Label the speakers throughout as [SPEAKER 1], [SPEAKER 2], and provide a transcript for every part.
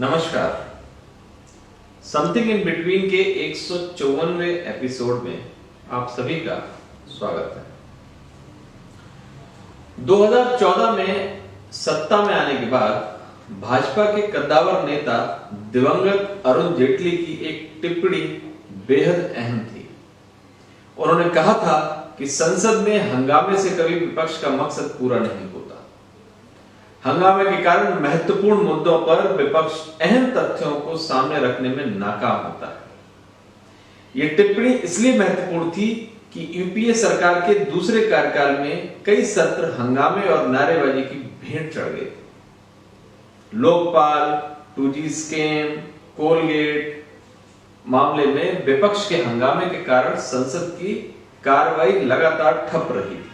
[SPEAKER 1] नमस्कार। Something in between के 154वें episode में आप सभी का स्वागत है। 2014 में सत्ता में आने के बाद भाजपा के कद्दावर नेता दिवंगत अरुण जेटली की एक टिप्पणी बेहद अहम थी। उन्होंने कहा था कि संसद में हंगामे से कभी विपक्ष का मकसद पूरा नहीं होता। हंगामे के कारण महत्वपूर्ण मुद्दों पर विपक्ष अहम तथ्यों को सामने रखने में नाकाम होता है। यह टिप्पणी इसलिए महत्वपूर्ण थी कि यूपीए सरकार के दूसरे कार्यकाल में कई सत्र हंगामे और नारेबाजी की भेंट चढ़ गए थे। लोकपाल, 2G स्कैम, कोलगेट मामले में विपक्ष के हंगामे के कारण संसद की कार्रवाई लगातार ठप रही थी।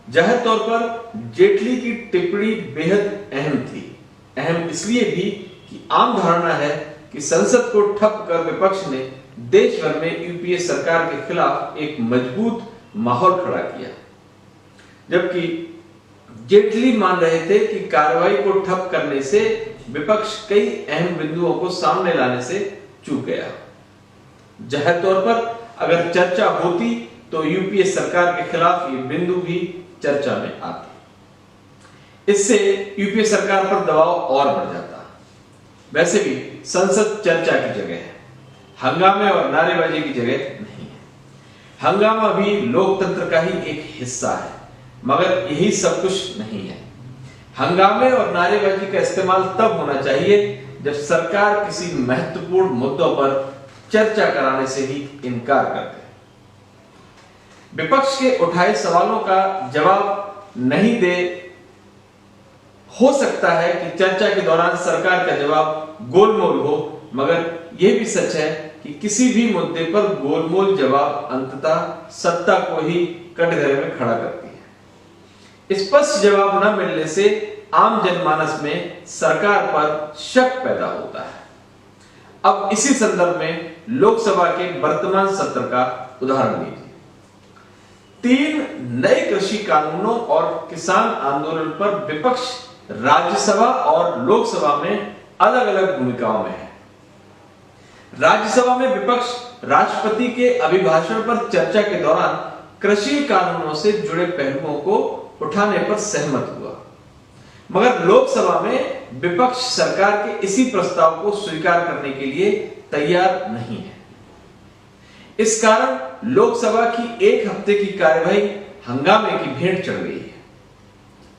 [SPEAKER 1] जाहिर तौर पर जेटली की टिप्पणी बेहद अहम थी। अहम इसलिए भी कि आम धारणा है कि संसद को ठप कर विपक्ष ने देश भर में यूपीए सरकार के खिलाफ एक मजबूत माहौल खड़ा किया, जबकि जेटली मान रहे थे कि कार्रवाई को ठप करने से विपक्ष कई अहम बिंदुओं को सामने लाने से चूक गया। जाहिर तौर पर अगर चर्चा होती तो यूपीए सरकार के खिलाफ ये बिंदु भी चर्चा में आती। इससे यूपीए सरकार पर दबाव और बढ़ जाता। वैसे भी संसद चर्चा की जगह है, हंगामे और नारेबाजी की जगह नहीं है। हंगामा भी लोकतंत्र का ही एक हिस्सा है, मगर यही सब कुछ नहीं है। हंगामे और नारेबाजी का इस्तेमाल तब होना चाहिए जब सरकार किसी महत्वपूर्ण मुद्दों पर चर्चा कराने से ही इनकार कर दे। विपक्ष के उठाए सवालों का जवाब नहीं दे। हो सकता है कि चर्चा के दौरान सरकार का जवाब गोलमोल हो, मगर यह भी सच है कि किसी भी मुद्दे पर गोलमोल जवाब अंततः सत्ता को ही कटघरे में खड़ा करती है। स्पष्ट जवाब न मिलने से आम जनमानस में सरकार पर शक पैदा होता है। अब इसी संदर्भ में लोकसभा के वर्तमान सत्र का उदाहरण लीजिए। 3 नए कृषि कानूनों और किसान आंदोलन पर विपक्ष राज्यसभा और लोकसभा में अलग अलग भूमिकाओं में है। राज्यसभा में विपक्ष राष्ट्रपति के अभिभाषण पर चर्चा के दौरान कृषि कानूनों से जुड़े पहलुओं को उठाने पर सहमत हुआ, मगर लोकसभा में विपक्ष सरकार के इसी प्रस्ताव को स्वीकार करने के लिए तैयार नहीं है। इस कारण लोकसभा की एक हफ्ते की कार्यवाही हंगामे की भेंट चढ़ गई है।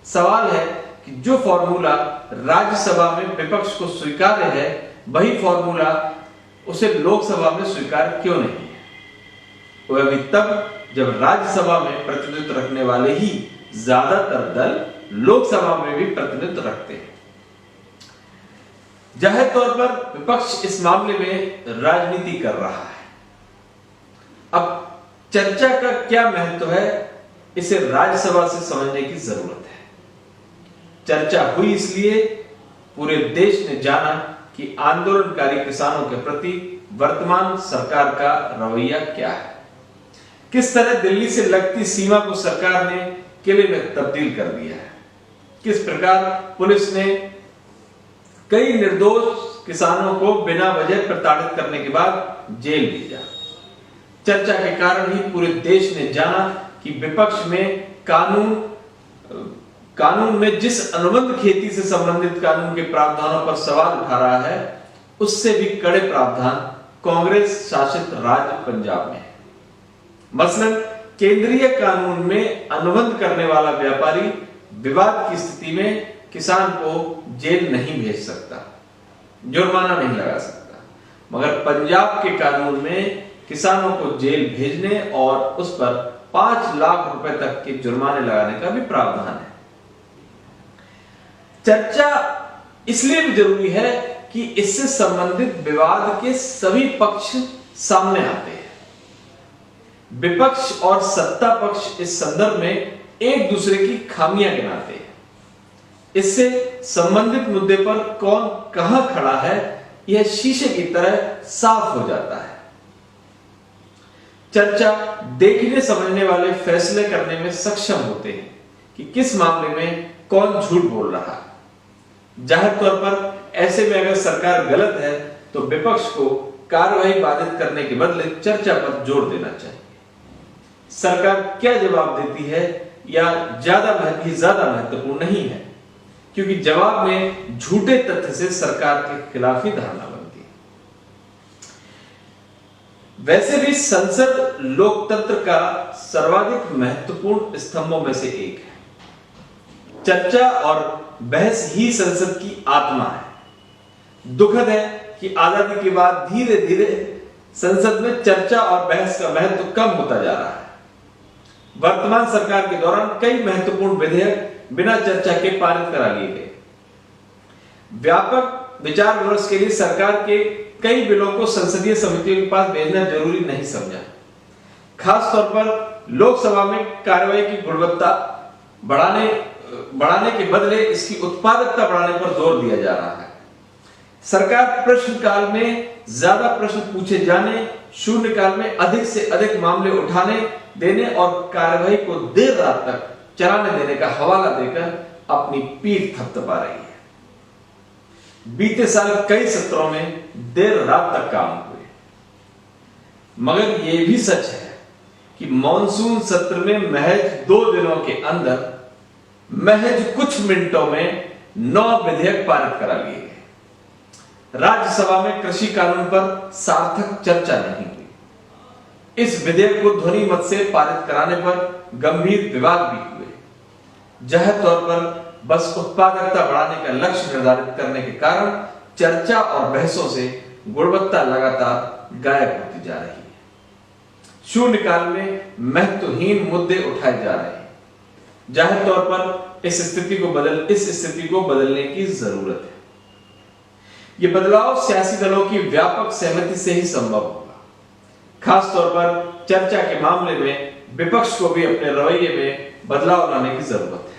[SPEAKER 1] सवाल है कि जो फॉर्मूला राज्यसभा में विपक्ष को स्वीकार्य है, वही फॉर्मूला उसे लोकसभा में स्वीकार क्यों नहीं है? वह भी तब जब राज्यसभा में प्रतिनिधित्व रखने वाले ही ज्यादातर दल लोकसभा में भी प्रतिनिधित्व रखते हैं। जाहिर तौर पर विपक्ष इस मामले में राजनीति कर रहा है। अब चर्चा का क्या महत्व है, इसे राज्यसभा से समझने की जरूरत है। चर्चा हुई इसलिए पूरे देश ने जाना कि आंदोलनकारी किसानों के प्रति वर्तमान सरकार का रवैया क्या है। किस तरह दिल्ली से लगती सीमा को सरकार ने किले में तब्दील कर दिया है। किस प्रकार पुलिस ने कई निर्दोष किसानों को बिना वजह प्रताड़ित करने के बाद जेल भेजा। चर्चा के कारण ही पूरे देश ने जाना कि विपक्ष में कानून में जिस अनुबंध खेती से संबंधित कानून के प्रावधानों पर सवाल उठा रहा है, उससे भी कड़े प्रावधान कांग्रेस शासित राज्य पंजाब में है। मसलन केंद्रीय कानून में अनुबंध करने वाला व्यापारी विवाद की स्थिति में किसान को जेल नहीं भेज सकता, जुर्माना नहीं लगा सकता, मगर पंजाब के कानून में किसानों को जेल भेजने और उस पर 5 लाख रुपए तक के जुर्माने लगाने का भी प्रावधान है। चर्चा इसलिए भी जरूरी है कि इससे संबंधित विवाद के सभी पक्ष सामने आते हैं। विपक्ष और सत्ता पक्ष इस संदर्भ में एक दूसरे की खामियां गिनाते हैं। इससे संबंधित मुद्दे पर कौन कहां खड़ा है, यह शीशे की तरह साफ हो जाता है। चर्चा देखने समझने वाले फैसले करने में सक्षम होते हैं कि किस मामले में कौन झूठ बोल रहा है। जाहिर तौर पर ऐसे में अगर सरकार गलत है तो विपक्ष को कार्रवाई बाधित करने के बदले चर्चा पर जोर देना चाहिए। सरकार क्या जवाब देती है या ज्यादा महत्वपूर्ण नहीं है, क्योंकि जवाब में झूठे तथ्य से सरकार के खिलाफ ही धारणा बनती है। वैसे भी संसद लोकतंत्र का सर्वाधिक महत्वपूर्ण स्तंभों में से एक है। चर्चा और बहस ही संसद की आत्मा है। दुखद है कि आजादी के बाद धीरे धीरे संसद में चर्चा और बहस का महत्व कम होता जा रहा है। वर्तमान सरकार के दौरान कई महत्वपूर्ण विधेयक बिना चर्चा के पारित करा लिए गए। व्यापक विचार विमर्श के लिए सरकार के कई बिलों को संसदीय समितियों के पास भेजना जरूरी नहीं समझा। खास तौर पर लोकसभा में कार्रवाई की गुणवत्ता बढ़ाने के बदले इसकी उत्पादकता बढ़ाने पर जोर दिया जा रहा है। सरकार प्रश्नकाल में ज्यादा प्रश्न पूछे जाने, शून्यकाल में अधिक से अधिक मामले उठाने देने और कार्यवाही को देर रात तक चलाने देने का हवाला देकर अपनी पीठ थपथपा रही है। बीते साल कई सत्रों में देर रात तक काम हुए, मगर यह भी सच है कि मॉनसून सत्र में महज 2 दिनों के अंदर महज कुछ मिनटों में 9 विधेयक पारित करा लिए गए। राज्यसभा में कृषि कानून पर सार्थक चर्चा नहीं हुई। इस विधेयक को ध्वनि मत से पारित कराने पर गंभीर विवाद भी हुए। जाहिर तौर पर बस उत्पादकता बढ़ाने का लक्ष्य निर्धारित करने के कारण चर्चा और बहसों से गुणवत्ता लगातार गायब होती जा रही है। शून्यकाल में महत्वहीन मुद्दे उठाए जा रहे हैं। जाहिर तौर पर इस स्थिति को बदलने की जरूरत है। यह बदलाव सियासी दलों की व्यापक सहमति से ही संभव होगा। खास तौर पर चर्चा के मामले में विपक्ष को भी अपने रवैये में बदलाव लाने की जरूरत है।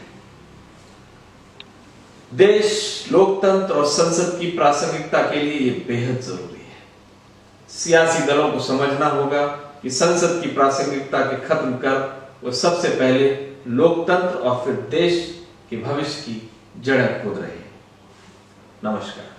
[SPEAKER 1] देश, लोकतंत्र और संसद की प्रासंगिकता के लिए यह बेहद जरूरी है। सियासी दलों को समझना होगा कि संसद की प्रासंगिकता के खत्म कर वो सबसे पहले लोकतंत्र और फिर देश के भविष्य की जड़ें खोद रहे हैं। नमस्कार।